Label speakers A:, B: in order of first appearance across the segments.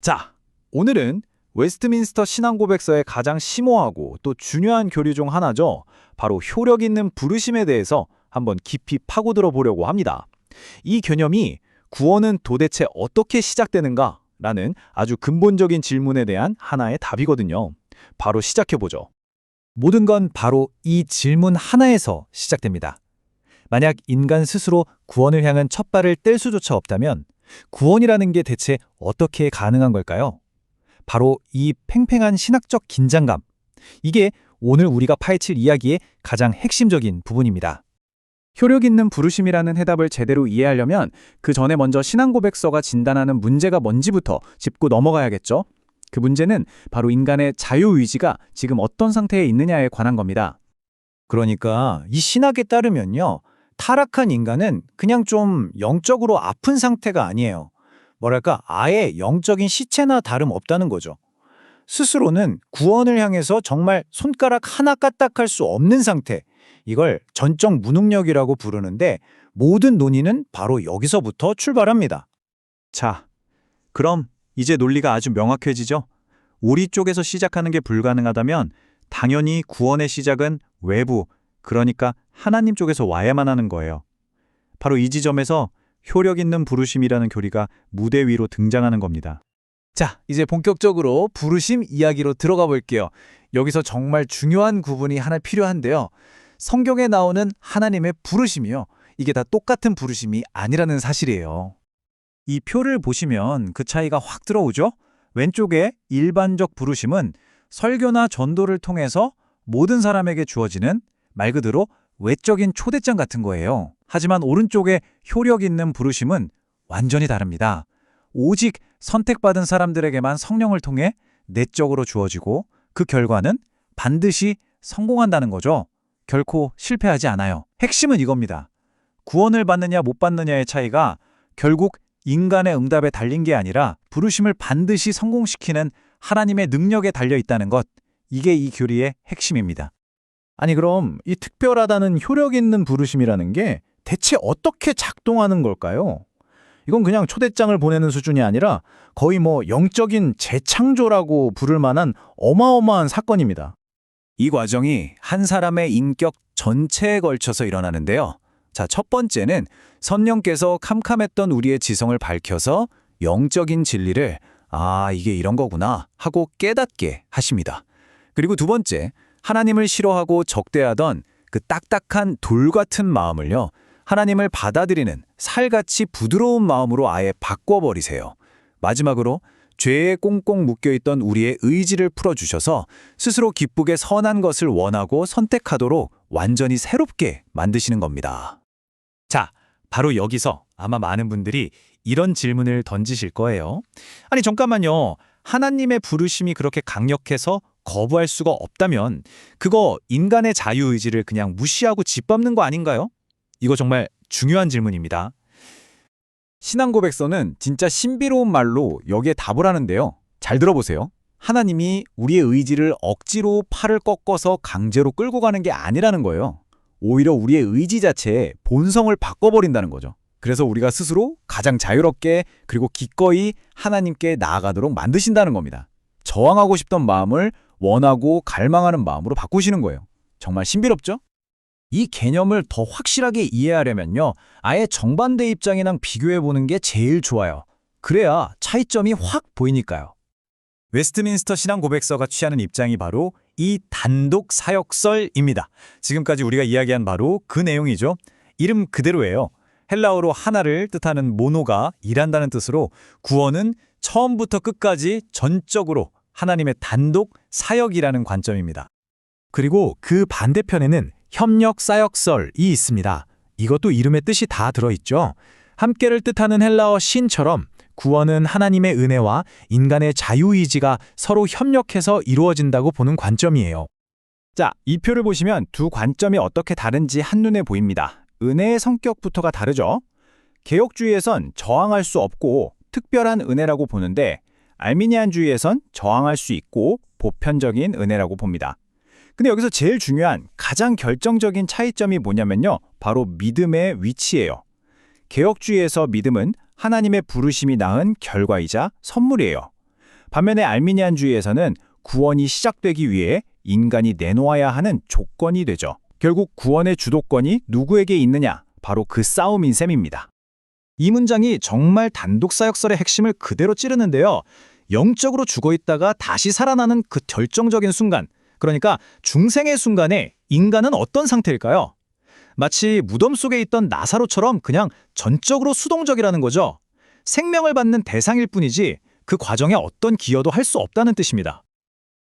A: 자, 오늘은 웨스트민스터 신앙고백서의 가장 심오하고 또 중요한 교리 중 하나죠. 바로 효력 있는 부르심에 대해서 한번 깊이 파고들어 보려고 합니다. 이 개념이 구원은 도대체 어떻게 시작되는가? 라는 아주 근본적인 질문에 대한 하나의 답이거든요. 바로 시작해보죠.
B: 모든 건 바로 이 질문 하나에서 시작됩니다. 만약 인간 스스로 구원을 향한 첫 발을 뗄 수조차 없다면 구원이라는 게 대체 어떻게 가능한 걸까요? 바로 이 팽팽한 신학적 긴장감. 이게 오늘 우리가 파헤칠 이야기의 가장 핵심적인 부분입니다.
A: 효력 있는 부르심이라는 해답을 제대로 이해하려면 그 전에 먼저 신앙고백서가 진단하는 문제가 뭔지부터 짚고 넘어가야겠죠. 그 문제는 바로 인간의 자유의지가 지금 어떤 상태에 있느냐에 관한 겁니다.
B: 그러니까 이 신학에 따르면요. 타락한 인간은 그냥 좀 영적으로 아픈 상태가 아니에요. 뭐랄까 아예 영적인 시체나 다름없다는 거죠. 스스로는 구원을 향해서 정말 손가락 하나 까딱할 수 없는 상태. 이걸 전적 무능력이라고 부르는데 모든 논의는 바로 여기서부터 출발합니다.
A: 자, 그럼 이제 논리가 아주 명확해지죠? 우리 쪽에서 시작하는 게 불가능하다면 당연히 구원의 시작은 외부, 그러니까 하나님 쪽에서 와야만 하는 거예요. 바로 이 지점에서 효력 있는 부르심이라는 교리가 무대 위로 등장하는 겁니다.
B: 자, 이제 본격적으로 부르심 이야기로 들어가 볼게요. 여기서 정말 중요한 구분이 하나 필요한데요. 성경에 나오는 하나님의 부르심이요. 이게 다 똑같은 부르심이 아니라는 사실이에요. 이 표를 보시면 그 차이가 확 들어오죠? 왼쪽에 일반적 부르심은 설교나 전도를 통해서 모든 사람에게 주어지는 말 그대로 외적인 초대장 같은 거예요. 하지만 오른쪽에 효력 있는 부르심은 완전히 다릅니다. 오직 선택받은 사람들에게만 성령을 통해 내적으로 주어지고 그 결과는 반드시 성공한다는 거죠. 결코 실패하지 않아요. 핵심은 이겁니다. 구원을 받느냐 못 받느냐의 차이가 결국 인간의 응답에 달린 게 아니라 부르심을 반드시 성공시키는 하나님의 능력에 달려 있다는 것. 이게 이 교리의 핵심입니다.
C: 아니 그럼 이 특별하다는 효력 있는 부르심이라는 게 대체 어떻게 작동하는 걸까요? 이건 그냥 초대장을 보내는 수준이 아니라 거의 영적인 재창조라고 부를 만한 어마어마한 사건입니다.
B: 이 과정이 한 사람의 인격 전체에 걸쳐서 일어나는데요. 자, 첫 번째는 성령께서 캄캄했던 우리의 지성을 밝혀서 영적인 진리를 이게 이런 거구나 하고 깨닫게 하십니다. 그리고 두 번째, 하나님을 싫어하고 적대하던 그 딱딱한 돌 같은 마음을요. 하나님을 받아들이는 살같이 부드러운 마음으로 아예 바꿔버리세요. 마지막으로 죄에 꽁꽁 묶여있던 우리의 의지를 풀어주셔서 스스로 기쁘게 선한 것을 원하고 선택하도록 완전히 새롭게 만드시는 겁니다. 자, 바로 여기서 아마 많은 분들이 이런 질문을 던지실 거예요. 아니 잠깐만요. 하나님의 부르심이 그렇게 강력해서 거부할 수가 없다면 그거 인간의 자유의지를 그냥 무시하고 짓밟는 거 아닌가요? 이거 정말 중요한 질문입니다. 신앙고백서는 진짜 신비로운 말로 여기에 답을 하는데요. 잘 들어보세요. 하나님이 우리의 의지를 억지로 팔을 꺾어서 강제로 끌고 가는 게 아니라는 거예요. 오히려 우리의 의지 자체의 본성을 바꿔버린다는 거죠. 그래서 우리가 스스로 가장 자유롭게 그리고 기꺼이 하나님께 나아가도록 만드신다는 겁니다. 저항하고 싶던 마음을 원하고 갈망하는 마음으로 바꾸시는 거예요. 정말 신비롭죠? 이 개념을 더 확실하게 이해하려면요. 아예 정반대 입장이랑 비교해보는 게 제일 좋아요. 그래야 차이점이 확 보이니까요. 웨스트민스터 신앙고백서가 취하는 입장이 바로 이 단독 사역설입니다. 지금까지 우리가 이야기한 바로 그 내용이죠. 이름 그대로예요. 헬라어로 하나를 뜻하는 모노가 일한다는 뜻으로 구원은 처음부터 끝까지 전적으로 하나님의 단독 사역이라는 관점입니다. 그리고 그 반대편에는 협력 사역설이 있습니다. 이것도 이름의 뜻이 다 들어있죠. 함께를 뜻하는 헬라어 신처럼 구원은 하나님의 은혜와 인간의 자유의지가 서로 협력해서 이루어진다고 보는 관점이에요. 자, 이 표를 보시면 두 관점이 어떻게 다른지 한눈에 보입니다. 은혜의 성격부터가 다르죠. 개혁주의에선 저항할 수 없고 특별한 은혜라고 보는데 알미니안주의에선 저항할 수 있고 보편적인 은혜라고 봅니다. 근데 여기서 제일 중요한 가장 결정적인 차이점이 뭐냐면요. 바로 믿음의 위치예요. 개혁주의에서 믿음은 하나님의 부르심이 낳은 결과이자 선물이에요. 반면에 알미니안주의에서는 구원이 시작되기 위해 인간이 내놓아야 하는 조건이 되죠. 결국 구원의 주도권이 누구에게 있느냐, 바로 그 싸움인 셈입니다.
A: 이 문장이 정말 단독사역설의 핵심을 그대로 찌르는데요. 영적으로 죽어있다가 다시 살아나는 그 결정적인 순간, 그러니까 중생의 순간에 인간은 어떤 상태일까요? 마치 무덤 속에 있던 나사로처럼 그냥 전적으로 수동적이라는 거죠. 생명을 받는 대상일 뿐이지 그 과정에 어떤 기여도 할 수 없다는 뜻입니다.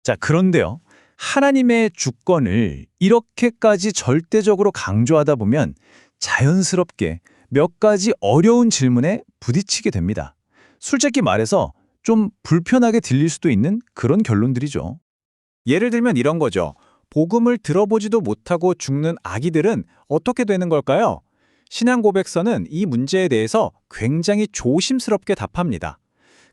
B: 자, 그런데요. 하나님의 주권을 이렇게까지 절대적으로 강조하다 보면 자연스럽게 몇 가지 어려운 질문에 부딪히게 됩니다. 솔직히 말해서 좀 불편하게 들릴 수도 있는 그런 결론들이죠. 예를 들면 이런 거죠. 복음을 들어보지도 못하고 죽는 아기들은 어떻게 되는 걸까요? 신앙 고백서는 이 문제에 대해서 굉장히 조심스럽게 답합니다.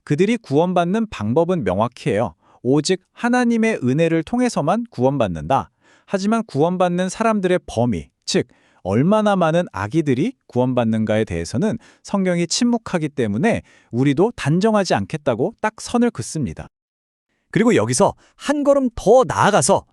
B: 그들이 구원받는 방법은 명확해요. 오직 하나님의 은혜를 통해서만 구원받는다. 하지만 구원받는 사람들의 범위, 즉 얼마나 많은 아기들이 구원받는가에 대해서는 성경이 침묵하기 때문에 우리도 단정하지 않겠다고 딱 선을 긋습니다. 그리고 여기서 한 걸음 더 나아가서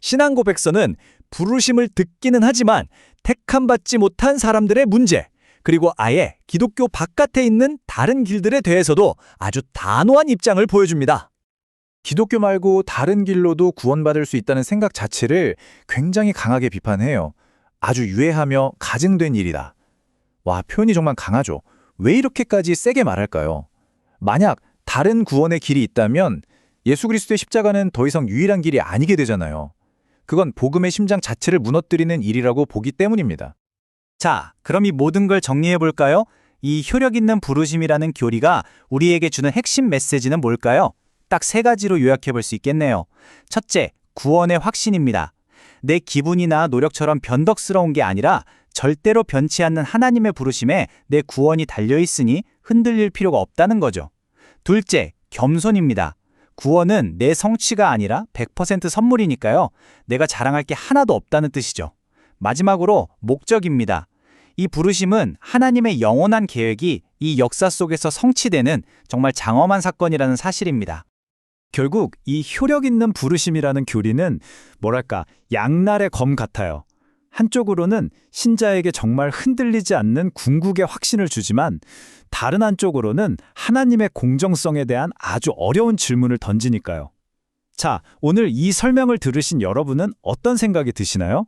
B: 신앙 고백서는 부르심을 듣기는 하지만 택함받지 못한 사람들의 문제, 그리고 아예 기독교 바깥에 있는 다른 길들에 대해서도 아주 단호한 입장을 보여줍니다.
C: 기독교 말고 다른 길로도 구원받을 수 있다는 생각 자체를 굉장히 강하게 비판해요. 아주 유해하며 가증된 일이다. 와, 표현이 정말 강하죠. 왜 이렇게까지 세게 말할까요? 만약 다른 구원의 길이 있다면 예수 그리스도의 십자가는 더 이상 유일한 길이 아니게 되잖아요. 그건 복음의 심장 자체를 무너뜨리는 일이라고 보기 때문입니다.
B: 자, 그럼 이 모든 걸 정리해 볼까요? 이 효력 있는 부르심이라는 교리가 우리에게 주는 핵심 메시지는 뭘까요? 딱 3가지로 요약해 볼 수 있겠네요. 첫째, 구원의 확신입니다. 내 기분이나 노력처럼 변덕스러운 게 아니라 절대로 변치 않는 하나님의 부르심에 내 구원이 달려있으니 흔들릴 필요가 없다는 거죠. 둘째, 겸손입니다. 구원은 내 성취가 아니라 100% 선물이니까요. 내가 자랑할 게 하나도 없다는 뜻이죠. 마지막으로 목적입니다. 이 부르심은 하나님의 영원한 계획이 이 역사 속에서 성취되는 정말 장엄한 사건이라는 사실입니다.
A: 결국 이 효력 있는 부르심이라는 교리는 뭐랄까 양날의 검 같아요. 한쪽으로는 신자에게 정말 흔들리지 않는 궁극의 확신을 주지만 다른 한쪽으로는 하나님의 공정성에 대한 아주 어려운 질문을 던지니까요. 자, 오늘 이 설명을 들으신 여러분은 어떤 생각이 드시나요?